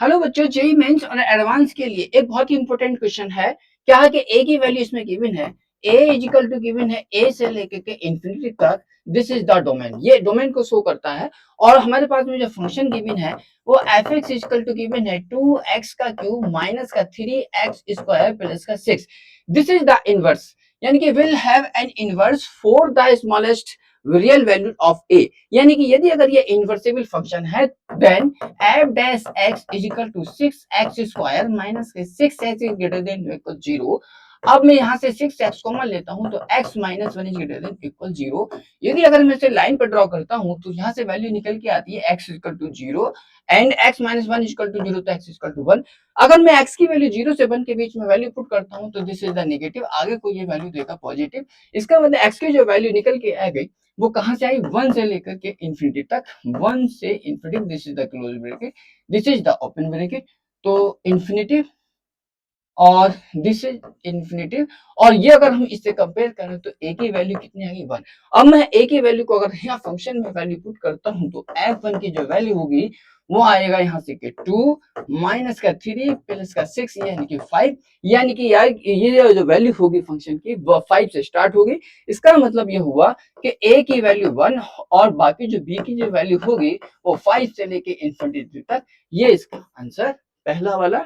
Hello बच्चों, JEE mains और advance के लिए एक बहुत ही इंपॉर्टेंट क्वेश्चन है। क्या है कि ए की वैल्यू इसमें गिवन है, ए इज इक्वल टू गिवन है ए से लेकर के इंफिनिटी तक। दिस इज द डोमेन, ये डोमेन को शो करता है। और हमारे पास में जो फंक्शन गिवन है वो F X equal to given है 2x का क्यूब माइनस का 3x स्क्वायर प्लस का 6। दिस इज द इनवर्स, यानी कि will have an inverse for the smallest real value of A. यानी कि यदि अगर ये इन्वर्सिबल फंक्शन है then f dash x is equal to 6x square minus 6x is greater than or equal 0। अब मैं यहाँ से 6x कॉमन लेता हूँ तो x minus one is greater than equal 0। यदि अगर मैं इसे लाइन पर ड्रॉ करता हूँ तो यहाँ से वैल्यू निकल के आती है x equal to 0 and x minus one equal to 0 तो x इक्वल टू 1। अगर मैं x की वैल्यू 0 से 1 के बीच में वैल्यू पुट करता हूँ तो दिस इज द नेगेटिव, आगे को ये वैल्यू देगा पॉजिटिव। इसका मतलब x की जो वैल्यू निकल के आ गई वो कहां से आई, 1 से लेकर के इंफिनिटी तक। 1 से infinity, this is the close bracket, this is the open bracket. तो इंफिनिटी और दिस इज इंफिनिटी। और ये अगर हम इससे कंपेयर करें तो ए की वैल्यू कितनी आएगी, 1। अब मैं ए की वैल्यू को अगर यहाँ फंक्शन में वैल्यू पुट करता हूँ तो f1 की जो वैल्यू होगी वो आएगा यहाँ से कि 2 माइनस का 3 प्लस का 6 यानी कि 5। यानी कि यार ये जो वैल्यू होगी फंक्शन की वो 5 से स्टार्ट होगी। इसका मतलब ये हुआ कि a की वैल्यू 1 और बाकी जो b की जो वैल्यू होगी वो 5 से लेके इंफिनिटी तक। ये इसका आंसर पहला वाला